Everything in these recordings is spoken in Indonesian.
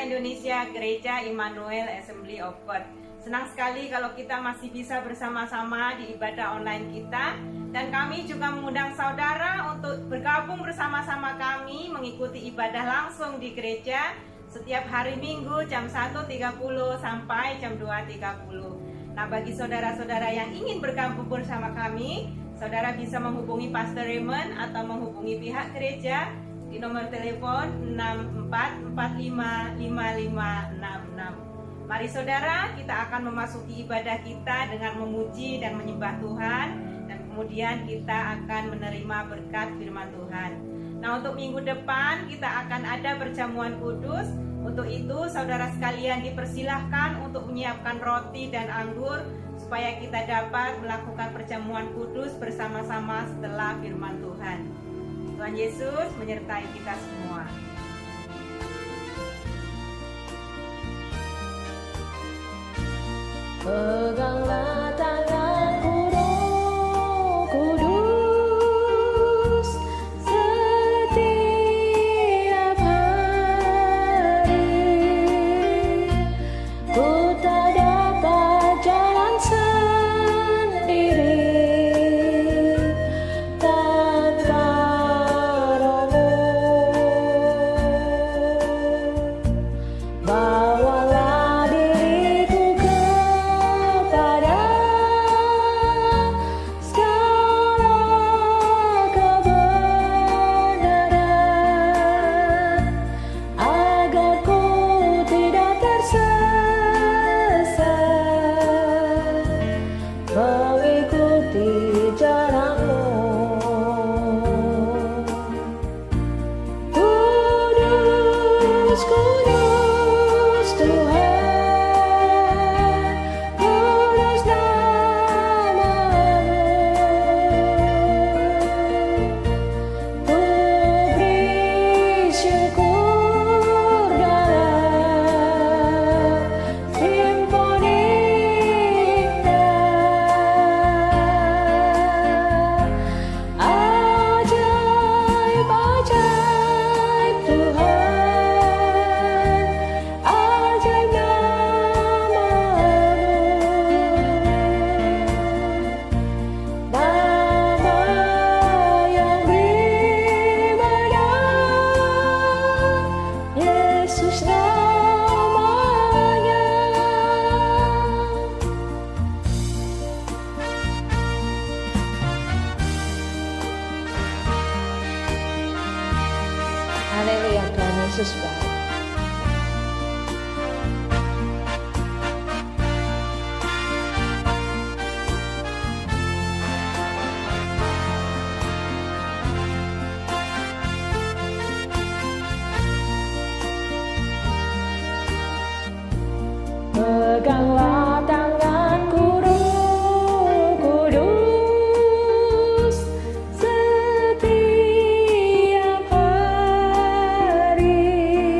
Indonesia Gereja Immanuel Assembly of God. Senang sekali kalau kita masih bisa bersama-sama di ibadah online kita. Dan kami juga mengundang saudara untuk bergabung bersama-sama kami mengikuti ibadah langsung di gereja setiap hari Minggu jam 1.30 sampai jam 2.30. Nah, bagi saudara-saudara yang ingin bergabung bersama kami, saudara bisa menghubungi Pastor Raymond atau menghubungi pihak gereja di nomor telepon 64455566. Mari saudara, kita akan memasuki ibadah kita dengan memuji dan menyembah Tuhan, dan kemudian kita akan menerima berkat firman Tuhan. Nah, untuk minggu depan kita akan ada perjamuan kudus. Untuk itu saudara sekalian dipersilahkan untuk menyiapkan roti dan anggur supaya kita dapat melakukan perjamuan kudus bersama-sama setelah firman Tuhan. Tuhan Yesus menyertai kita semua. Peganglah tanganku, Roh Kudus, setiap hari. Ku tak dapat jalan sendiri tanpa Roh-Mu. Bawalah diriku kepada segala kebenaran, agar ku tidak tersesat mengikuti jalan-Mu. Kudus, kudus Tuhan, kudus nama-Mu. Ku beri syukur dalam simfoni indah. Ajaib-ajaib Tuhan, ajaib nama-Mu. Nama yang beribadah, Yesus namanya. Haleluya, Tuhan Yesus baik. Peganglah tanganku, Roh Kudus, setiap hari.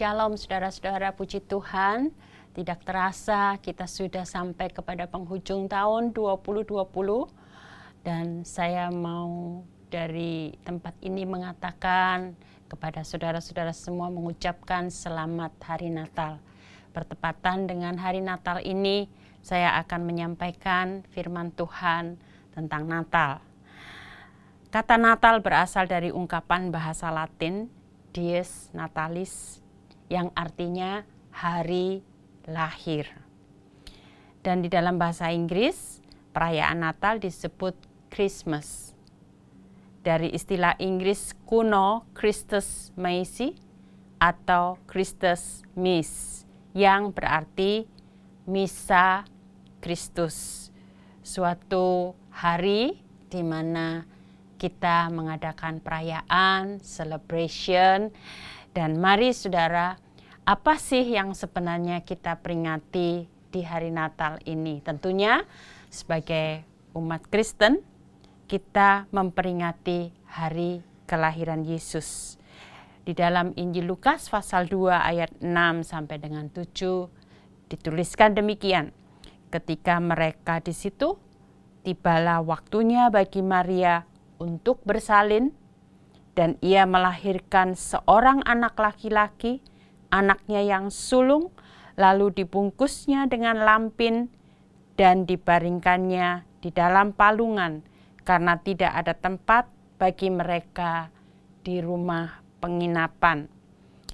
Shalom saudara-saudara, puji Tuhan. Tidak terasa kita sudah sampai kepada penghujung tahun 2020. Dan saya mau dari tempat ini mengatakan kepada saudara-saudara semua mengucapkan selamat Hari Natal. Bertepatan dengan Hari Natal ini, saya akan menyampaikan firman Tuhan tentang Natal. Kata Natal berasal dari ungkapan bahasa Latin Dies Natalis, yang artinya hari lahir. Dan di dalam bahasa Inggris, perayaan Natal disebut Christmas. Dari istilah Inggris kuno Christus Massey atau Christus Miss, yang berarti Misa Kristus. Suatu hari di mana kita mengadakan perayaan, celebration. Dan mari saudara, apa sih yang sebenarnya kita peringati di hari Natal ini? Tentunya sebagai umat Kristen, kita memperingati hari kelahiran Yesus. Di dalam Injil Lukas pasal 2 ayat 6 sampai dengan 7 dituliskan demikian. Ketika mereka di situ, tibalah waktunya bagi Maria untuk bersalin, dan ia melahirkan seorang anak laki-laki, anaknya yang sulung, lalu dibungkusnya dengan lampin dan dibaringkannya di dalam palungan, karena tidak ada tempat bagi mereka di rumah penginapan.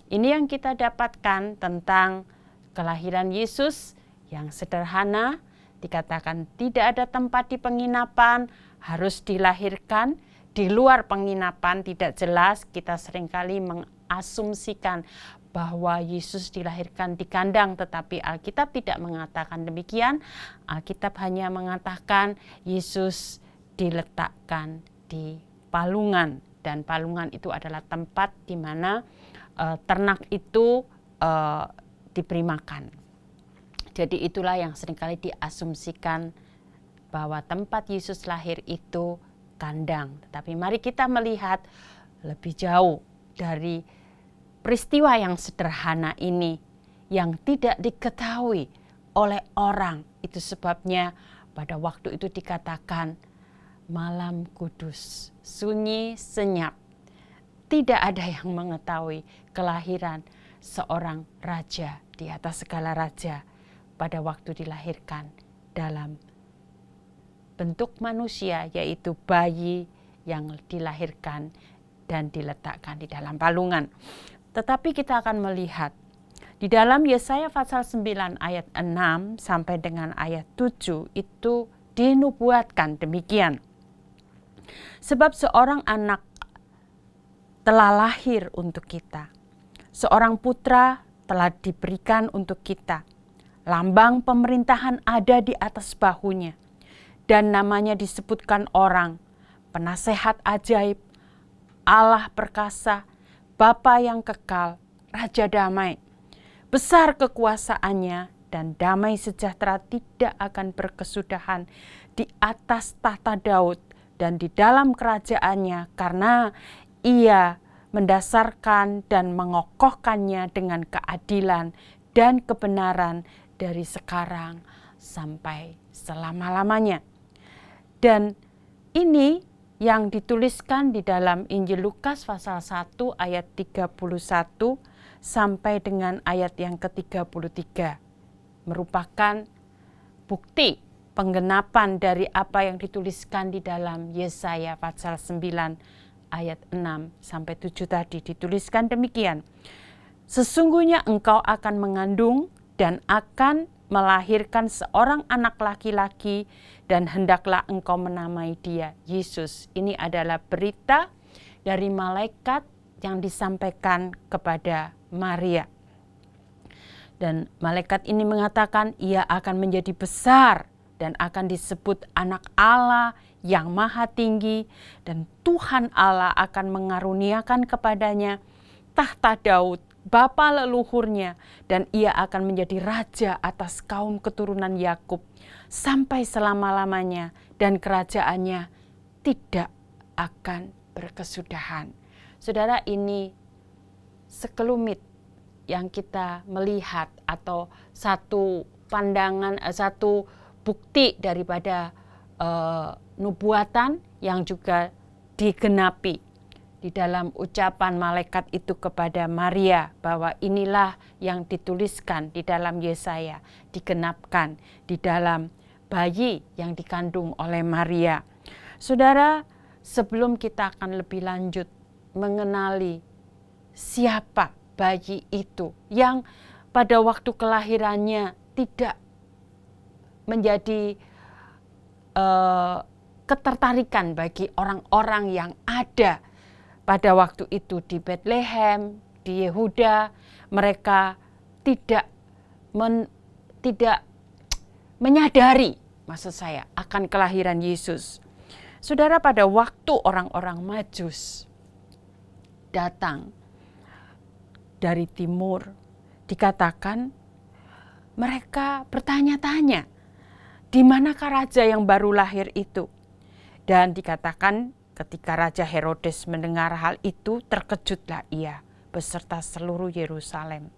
Ini yang kita dapatkan tentang kelahiran Yesus yang sederhana, dikatakan tidak ada tempat di penginapan, harus dilahirkan di luar penginapan. Tidak jelas, kita seringkali mengasumsikan bahwa Yesus dilahirkan di kandang, tetapi Alkitab tidak mengatakan demikian. Alkitab hanya mengatakan Yesus diletakkan di palungan, dan palungan itu adalah tempat di mana ternak itu diperimakan. Jadi itulah yang seringkali diasumsikan bahwa tempat Yesus lahir itu kandang. Tetapi mari kita melihat lebih jauh dari peristiwa yang sederhana ini yang tidak diketahui oleh orang. Itu sebabnya pada waktu itu dikatakan malam kudus, sunyi senyap. Tidak ada yang mengetahui kelahiran seorang raja di atas segala raja pada waktu dilahirkan dalam bentuk manusia, yaitu bayi yang dilahirkan dan diletakkan di dalam palungan. Tetapi kita akan melihat di dalam Yesaya pasal 9 ayat 6 sampai dengan ayat 7 itu dinubuatkan demikian. Sebab seorang anak telah lahir untuk kita, seorang putra telah diberikan untuk kita. Lambang pemerintahan ada di atas bahunya, dan namanya disebutkan orang, penasehat ajaib, Allah perkasa, Bapa yang kekal, Raja damai. Besar kekuasaannya dan damai sejahtera tidak akan berkesudahan di atas tahta Daud dan di dalam kerajaannya, karena ia mendasarkan dan mengokohkannya dengan keadilan dan kebenaran dari sekarang sampai selama-lamanya. Dan ini yang dituliskan di dalam Injil Lukas pasal 1 ayat 31 sampai dengan ayat yang ke-33. Merupakan bukti penggenapan dari apa yang dituliskan di dalam Yesaya pasal 9 ayat 6 sampai 7 tadi. Dituliskan demikian. Sesungguhnya engkau akan mengandung dan akan melahirkan seorang anak laki-laki, dan hendaklah engkau menamai dia Yesus. Ini adalah berita dari malaikat yang disampaikan kepada Maria. Dan malaikat ini mengatakan ia akan menjadi besar dan akan disebut anak Allah yang maha tinggi, dan Tuhan Allah akan mengaruniakan kepadanya tahta Daud bapa leluhurnya, dan ia akan menjadi raja atas kaum keturunan Yakub sampai selama-lamanya, dan kerajaannya tidak akan berkesudahan. Saudara, ini sekelumit yang kita melihat atau satu pandangan, satu bukti daripada nubuatan yang juga digenapi di dalam ucapan malaikat itu kepada Maria, bahwa inilah yang dituliskan di dalam Yesaya, digenapkan di dalam bayi yang dikandung oleh Maria. Saudara, sebelum kita akan lebih lanjut mengenali siapa bayi itu yang pada waktu kelahirannya tidak menjadi ketertarikan bagi orang-orang yang ada pada waktu itu di Bethlehem, di Yehuda. Mereka tidak menyadari, maksud saya, akan kelahiran Yesus. Saudara, pada waktu orang-orang Majus datang dari timur, dikatakan mereka bertanya-tanya, di manakah raja yang baru lahir itu? Dan dikatakan ketika Raja Herodes mendengar hal itu, terkejutlah ia beserta seluruh Yerusalem.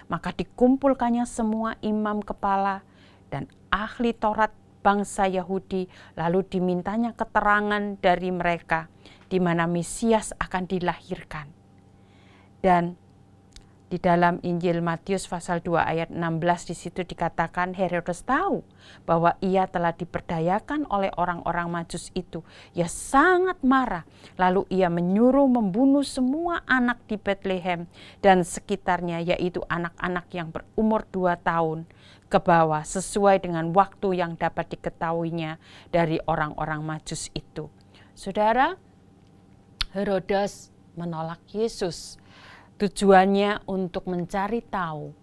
Maka dikumpulkannya semua imam kepala dan ahli Taurat bangsa Yahudi, lalu dimintanya keterangan dari mereka di mana Mesias akan dilahirkan. Dan di dalam Injil Matius pasal 2 ayat 16 di situ dikatakan Herodes tahu bahwa ia telah diperdayakan oleh orang-orang Majus itu. Ia sangat marah, lalu ia menyuruh membunuh semua anak di Bethlehem dan sekitarnya, yaitu anak-anak yang berumur 2 tahun ke bawah, sesuai dengan waktu yang dapat diketahuinya dari orang-orang Majus itu. Saudara, Herodes menolak Yesus. Tujuannya untuk mencari tahu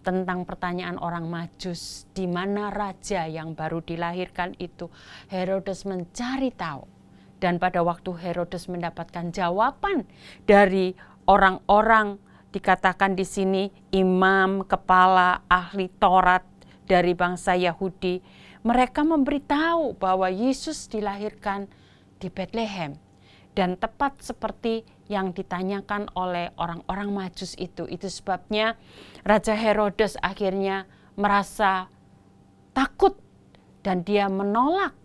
tentang pertanyaan orang Majus, di mana raja yang baru dilahirkan itu. Herodes mencari tahu. Dan pada waktu Herodes mendapatkan jawaban dari orang-orang, dikatakan di sini imam, kepala, ahli Taurat dari bangsa Yahudi, mereka memberitahu bahwa Yesus dilahirkan di Bethlehem. Dan tepat seperti yang ditanyakan oleh orang-orang Majus itu. Itu sebabnya Raja Herodes akhirnya merasa takut dan dia menolak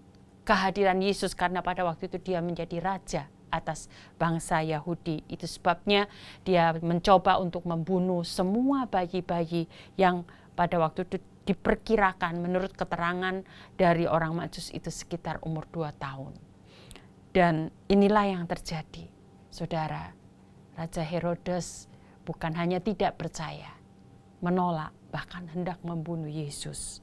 kehadiran Yesus karena pada waktu itu dia menjadi raja atas bangsa Yahudi. Itu sebabnya dia mencoba untuk membunuh semua bayi-bayi yang pada waktu itu diperkirakan menurut keterangan dari orang Majus itu sekitar umur 2 tahun. Dan inilah yang terjadi, saudara. Raja Herodes bukan hanya tidak percaya, menolak, bahkan hendak membunuh Yesus.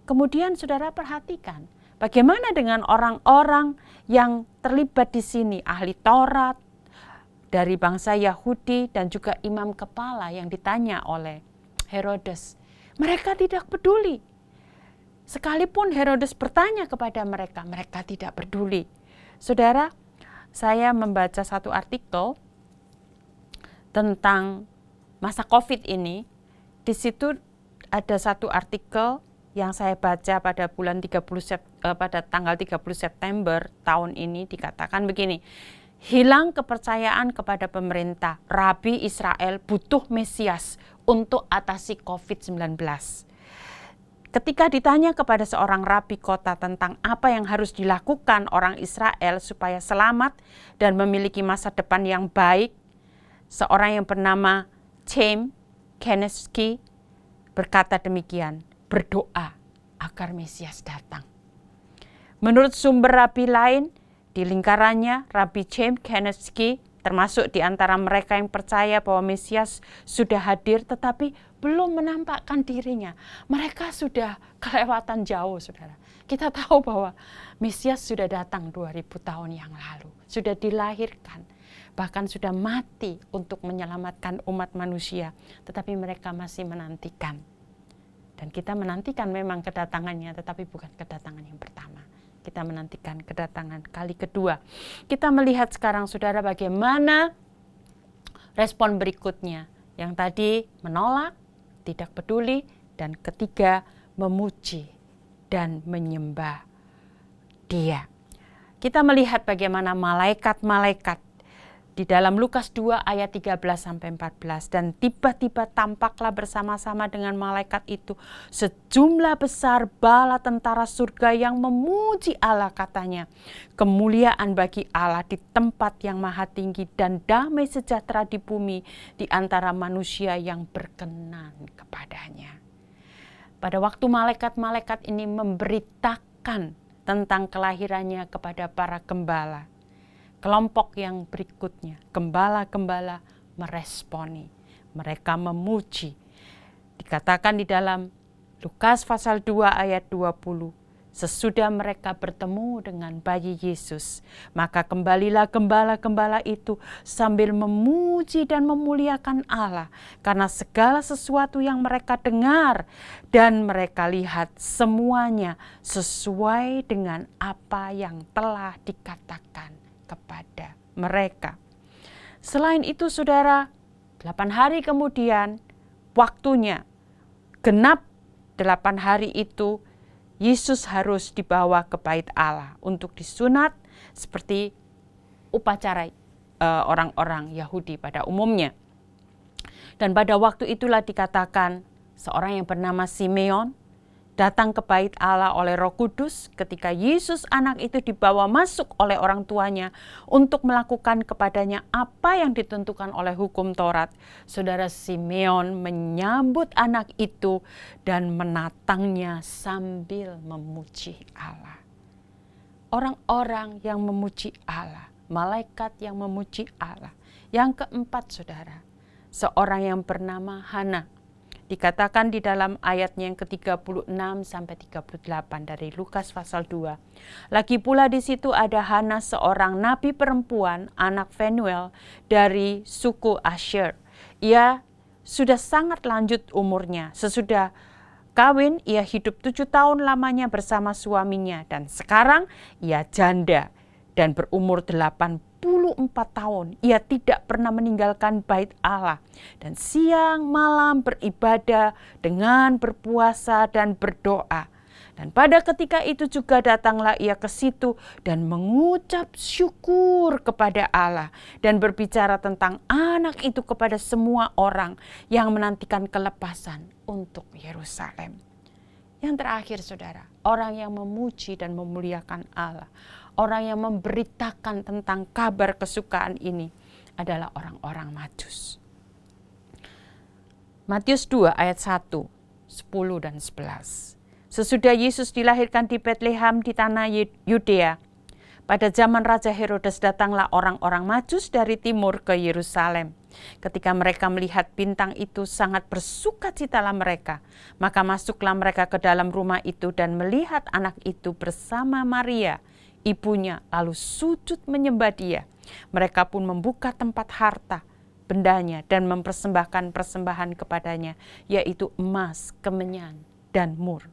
Kemudian saudara perhatikan, bagaimana dengan orang-orang yang terlibat di sini, ahli Taurat dari bangsa Yahudi dan juga imam kepala yang ditanya oleh Herodes. Mereka tidak peduli. Sekalipun Herodes bertanya kepada mereka, mereka tidak peduli. Saudara, saya membaca satu artikel tentang masa COVID ini. Di situ ada satu artikel yang saya baca pada pada tanggal 30 September tahun ini, dikatakan begini. Hilang kepercayaan kepada pemerintah, Rabi Israel butuh Mesias untuk atasi COVID-19. Ketika ditanya kepada seorang rabi kota tentang apa yang harus dilakukan orang Israel supaya selamat dan memiliki masa depan yang baik, seorang yang bernama Chaim Kanievsky berkata demikian, berdoa agar Mesias datang. Menurut sumber rabi lain, di lingkarannya, Rabi Chaim Kanievsky termasuk di antara mereka yang percaya bahwa Mesias sudah hadir tetapi belum menampakkan dirinya. Mereka sudah kelewatan jauh, saudara. Kita tahu bahwa Mesias sudah datang 2000 tahun yang lalu. Sudah dilahirkan, bahkan sudah mati untuk menyelamatkan umat manusia. Tetapi mereka masih menantikan. Dan kita menantikan memang kedatangannya, tetapi bukan kedatangan yang pertama. Kita menantikan kedatangan kali kedua. Kita melihat sekarang, saudara, bagaimana respon berikutnya. Yang tadi menolak, tidak peduli, dan ketiga memuji dan menyembah Dia. Kita melihat bagaimana malaikat-malaikat Di dalam Lukas 2 ayat 13-14, dan tiba-tiba tampaklah bersama-sama dengan malaikat itu sejumlah besar bala tentara surga yang memuji Allah, katanya, kemuliaan bagi Allah di tempat yang maha tinggi dan damai sejahtera di bumi di antara manusia yang berkenan kepadanya. Pada waktu malaikat-malaikat ini memberitakan tentang kelahirannya kepada para gembala, kelompok yang berikutnya, gembala-gembala meresponi. Mereka memuji. Dikatakan di dalam Lukas pasal 2 ayat 20, sesudah mereka bertemu dengan bayi Yesus, maka kembalilah gembala-gembala itu sambil memuji dan memuliakan Allah karena segala sesuatu yang mereka dengar dan mereka lihat semuanya sesuai dengan apa yang telah dikatakan kepada mereka. Selain itu, saudara, 8 hari kemudian waktunya genap 8 hari itu, Yesus harus dibawa ke bait Allah untuk disunat seperti upacara orang-orang Yahudi pada umumnya. Dan pada waktu itulah dikatakan seorang yang bernama Simeon datang ke bait Allah oleh Roh Kudus ketika Yesus anak itu dibawa masuk oleh orang tuanya untuk melakukan kepadanya apa yang ditentukan oleh hukum Taurat. Saudara, Simeon menyambut anak itu dan menatangnya sambil memuji Allah. Orang-orang yang memuji Allah, malaikat yang memuji Allah. Yang keempat, saudara, seorang yang bernama Hana. Dikatakan di dalam ayatnya yang ke-36 sampai 38 dari Lukas pasal 2. Lagi pula di situ ada Hana, seorang nabi perempuan, anak Fanuel dari suku Asher. Ia sudah sangat lanjut umurnya. Sesudah kawin, ia hidup 7 tahun lamanya bersama suaminya, dan sekarang ia janda dan berumur 84 tahun. Ia tidak pernah meninggalkan bait Allah dan siang malam beribadah dengan berpuasa dan berdoa. Dan pada ketika itu juga datanglah ia ke situ dan mengucap syukur kepada Allah dan berbicara tentang anak itu kepada semua orang yang menantikan kelepasan untuk Yerusalem. Yang terakhir, saudara, orang yang memuji dan memuliakan Allah, orang yang memberitakan tentang kabar kesukaan ini adalah orang-orang Majus. Matius 2 ayat 1, 10 dan 11. Sesudah Yesus dilahirkan di Betlehem di tanah Yudea, pada zaman Raja Herodes datanglah orang-orang Majus dari timur ke Yerusalem. Ketika mereka melihat bintang itu, sangat bersukacitalah mereka. Maka masuklah mereka ke dalam rumah itu dan melihat anak itu bersama Maria, ibunya, lalu sujud menyembah dia. Mereka pun membuka tempat harta bendanya dan mempersembahkan persembahan kepadanya, yaitu emas, kemenyan, dan mur.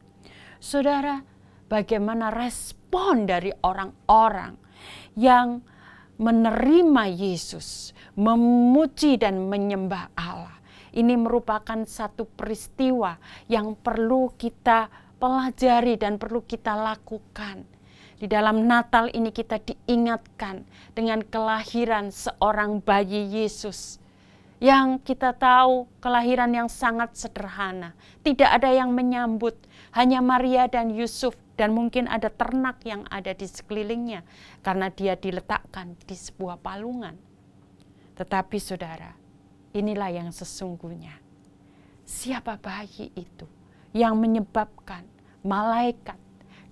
Saudara, bagaimana respon dari orang-orang yang menerima Yesus, memuji dan menyembah Allah? Ini merupakan satu peristiwa yang perlu kita pelajari dan perlu kita lakukan. Di dalam Natal ini kita diingatkan dengan kelahiran seorang bayi Yesus, yang kita tahu kelahiran yang sangat sederhana. Tidak ada yang menyambut, hanya Maria dan Yusuf, dan mungkin ada ternak yang ada di sekelilingnya karena dia diletakkan di sebuah palungan. Tetapi saudara, inilah yang sesungguhnya. Siapa bayi itu yang menyebabkan malaikat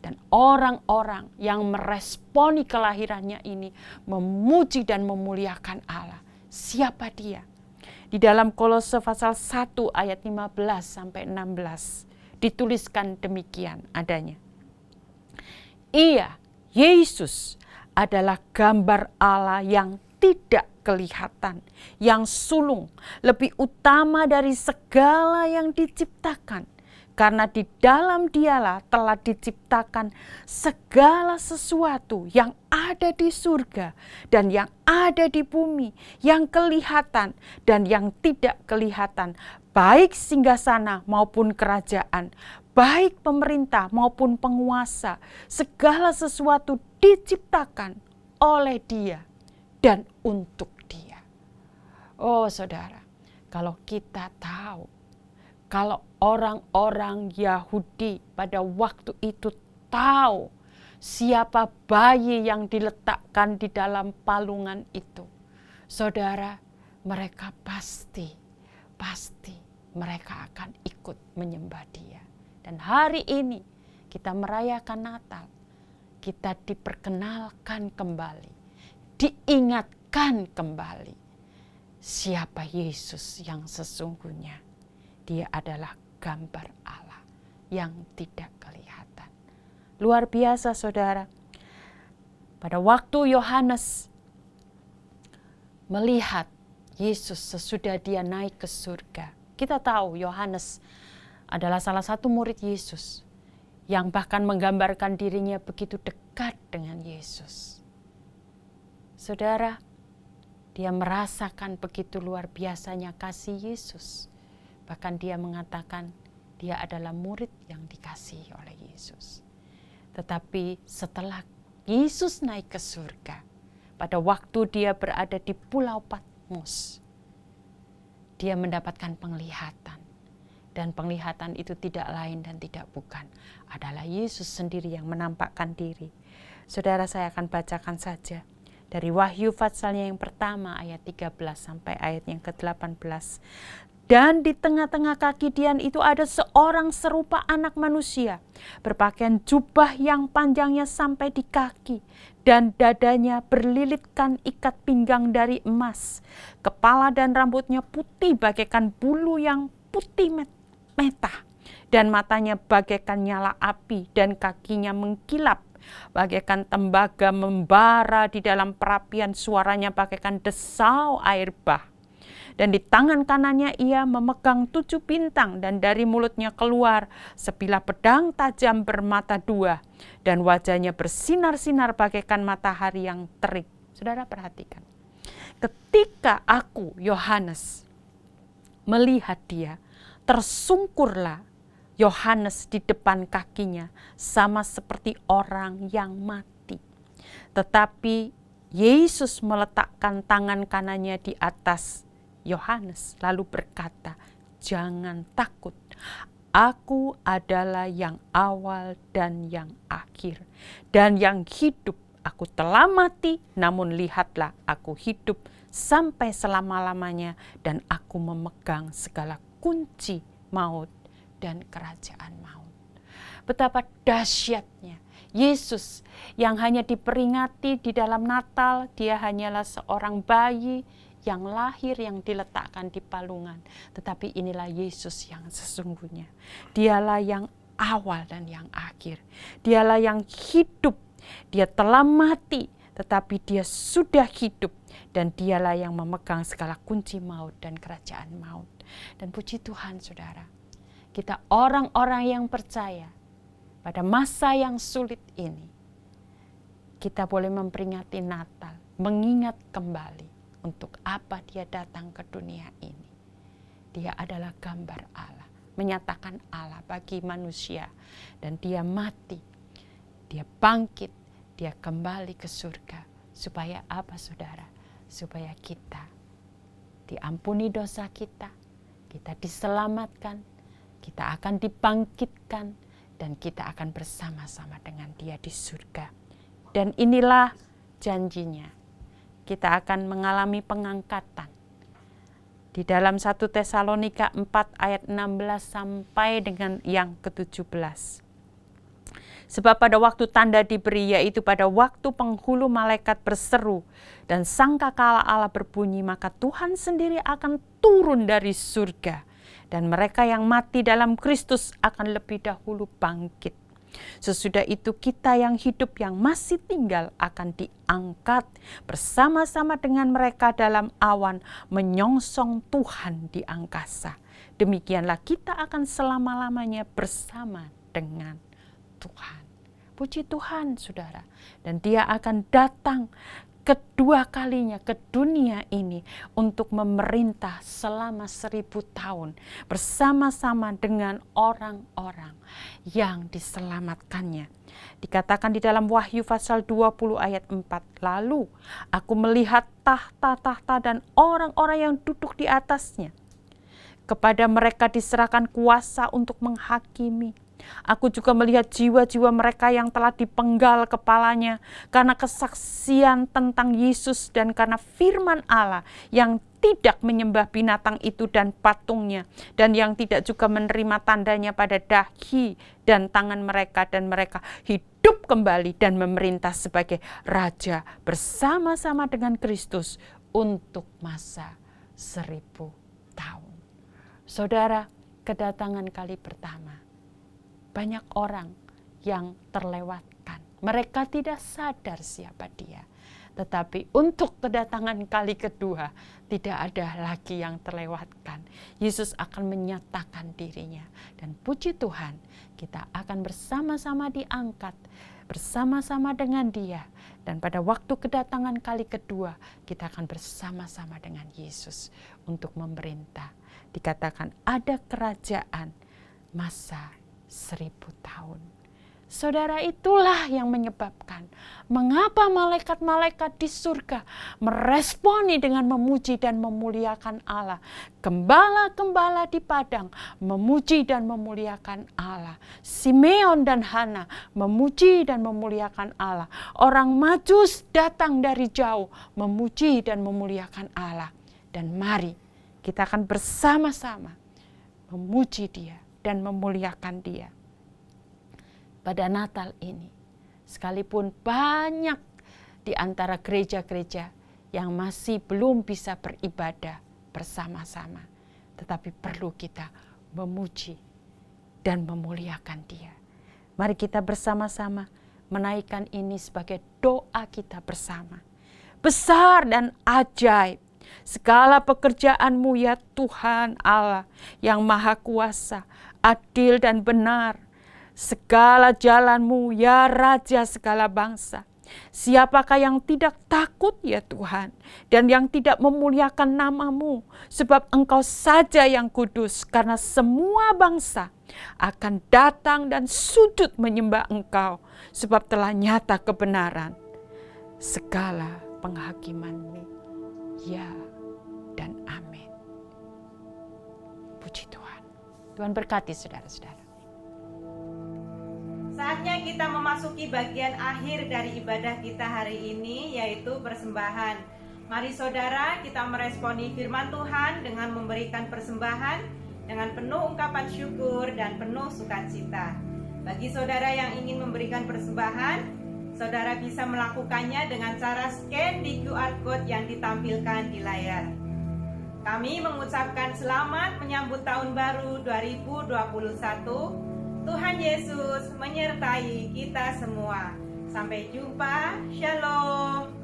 dan orang-orang yang meresponi kelahirannya ini memuji dan memuliakan Allah? Siapa dia? Di dalam Kolose pasal 1 ayat 15 sampai 16 dituliskan demikian adanya. Ia, Yesus, adalah gambar Allah yang tidak kelihatan, yang sulung, lebih utama dari segala yang diciptakan. Karena di dalam dialah telah diciptakan segala sesuatu yang ada di surga dan yang ada di bumi, yang kelihatan dan yang tidak kelihatan, baik singgasana maupun kerajaan, baik pemerintah maupun penguasa. Segala sesuatu diciptakan oleh Dia dan untuk Dia. Oh saudara, kalau kita tahu, kalau orang-orang Yahudi pada waktu itu tahu siapa bayi yang diletakkan di dalam palungan itu, saudara, mereka pasti mereka akan ikut menyembah Dia. Dan hari ini kita merayakan Natal, kita diperkenalkan kembali, diingatkan kembali siapa Yesus yang sesungguhnya. Dia adalah gambar Allah yang tidak kelihatan. Luar biasa saudara. Pada waktu Yohanes melihat Yesus sesudah dia naik ke surga. Kita tahu Yohanes adalah salah satu murid Yesus yang bahkan menggambarkan dirinya begitu dekat dengan Yesus. Saudara, dia merasakan begitu luar biasanya kasih Yesus. Bahkan dia mengatakan dia adalah murid yang dikasihi oleh Yesus. Tetapi setelah Yesus naik ke surga, pada waktu dia berada di Pulau Patmos, dia mendapatkan penglihatan. Dan penglihatan itu tidak lain dan tidak bukan adalah Yesus sendiri yang menampakkan diri. Saudara, saya akan bacakan saja dari Wahyu pasalnya yang pertama ayat 13 sampai ayat yang ke-18. Dan di tengah-tengah kaki Dia itu ada seorang serupa anak manusia, berpakaian jubah yang panjangnya sampai di kaki, dan dadanya berlilitkan ikat pinggang dari emas. Kepala dan rambutnya putih bagaikan bulu yang putih meta, dan matanya bagaikan nyala api, dan kakinya mengkilap bagaikan tembaga membara di dalam perapian, suaranya bagaikan desau air bah. Dan di tangan kanannya ia memegang 7 bintang, dan dari mulutnya keluar sebilah pedang tajam bermata 2, dan wajahnya bersinar-sinar bagaikan matahari yang terik. Saudara perhatikan, ketika aku, Yohanes, melihat dia, tersungkurlah Yohanes di depan kakinya, sama seperti orang yang mati. Tetapi Yesus meletakkan tangan kanannya di atas Yohanes, lalu berkata, "Jangan takut, aku adalah yang awal dan yang akhir, dan yang hidup. Aku telah mati, namun lihatlah aku hidup sampai selama-lamanya, dan aku memegang segala kunci maut dan kerajaan maut." Betapa dahsyatnya Yesus yang hanya diperingati di dalam Natal, dia hanyalah seorang bayi yang lahir, yang diletakkan di palungan. Tetapi inilah Yesus yang sesungguhnya. Dialah yang awal dan yang akhir. Dialah yang hidup. Dia telah mati, tetapi dia sudah hidup. Dan dialah yang memegang segala kunci maut dan kerajaan maut. Dan puji Tuhan saudara, kita orang-orang yang percaya pada masa yang sulit ini, kita boleh memperingati Natal, mengingat kembali untuk apa dia datang ke dunia ini. Dia adalah gambar Allah, menyatakan Allah bagi manusia. Dan dia mati, dia bangkit, dia kembali ke surga. Supaya apa saudara? Supaya kita diampuni dosa kita, kita diselamatkan, kita akan dibangkitkan, dan kita akan bersama-sama dengan dia di surga. Dan inilah janjinya. Kita akan mengalami pengangkatan. Di dalam 1 Tesalonika 4 ayat 16 sampai dengan yang ke-17. Sebab pada waktu tanda diberi, yaitu pada waktu penghulu malaikat berseru dan sangkakala Allah berbunyi, maka Tuhan sendiri akan turun dari surga, dan mereka yang mati dalam Kristus akan lebih dahulu bangkit. Sesudah itu kita yang hidup yang masih tinggal akan diangkat bersama-sama dengan mereka dalam awan menyongsong Tuhan di angkasa. Demikianlah kita akan selama-lamanya bersama dengan Tuhan. Puji Tuhan saudara. Dan dia akan datang kedua kalinya ke dunia ini untuk memerintah selama 1000 tahun bersama-sama dengan orang-orang yang diselamatkannya. Dikatakan di dalam Wahyu pasal 20 ayat 4, lalu aku melihat tahta-tahta dan orang-orang yang duduk di atasnya. Kepada mereka diserahkan kuasa untuk menghakimi. Aku juga melihat jiwa-jiwa mereka yang telah dipenggal kepalanya karena kesaksian tentang Yesus dan karena firman Allah, yang tidak menyembah binatang itu dan patungnya, dan yang tidak juga menerima tandanya pada dahi dan tangan mereka, dan mereka hidup kembali dan memerintah sebagai raja bersama-sama dengan Kristus untuk masa 1000 tahun. Saudara, kedatangan kali pertama, banyak orang yang terlewatkan. Mereka tidak sadar siapa dia. Tetapi untuk kedatangan kali kedua, tidak ada lagi yang terlewatkan. Yesus akan menyatakan dirinya. Dan puji Tuhan, kita akan bersama-sama diangkat, bersama-sama dengan dia. Dan pada waktu kedatangan kali kedua, kita akan bersama-sama dengan Yesus untuk memerintah. Dikatakan ada kerajaan masa 1000 tahun. Saudara, itulah yang menyebabkan mengapa malaikat-malaikat di surga meresponi dengan memuji dan memuliakan Allah. Gembala-gembala di padang memuji dan memuliakan Allah. Simeon dan Hana memuji dan memuliakan Allah. Orang Majus datang dari jauh memuji dan memuliakan Allah. Dan mari kita akan bersama-sama memuji dia dan memuliakan dia. Pada Natal ini, sekalipun banyak di antara gereja-gereja yang masih belum bisa beribadah bersama-sama, tetapi perlu kita memuji dan memuliakan dia. Mari kita bersama-sama menaikkan ini sebagai doa kita bersama. Besar dan ajaib segala pekerjaan-Mu ya Tuhan Allah yang Maha Kuasa, adil dan benar. Segala jalan-Mu ya Raja segala bangsa. Siapakah yang tidak takut ya Tuhan, dan yang tidak memuliakan nama-Mu, sebab Engkau saja yang kudus, karena semua bangsa akan datang dan sujud menyembah Engkau, sebab telah nyata kebenaran segala penghakiman-Mu. Ya dan amin. Puji Tuhan. Tuhan berkati saudara-saudara. Saatnya kita memasuki bagian akhir dari ibadah kita hari ini, yaitu persembahan. Mari saudara, kita meresponi firman Tuhan dengan memberikan persembahan dengan penuh ungkapan syukur dan penuh sukacita. Bagi saudara yang ingin memberikan persembahan, saudara bisa melakukannya dengan cara scan di QR Code yang ditampilkan di layar. Kami mengucapkan selamat menyambut tahun baru 2021. Tuhan Yesus menyertai kita semua. Sampai jumpa. Shalom.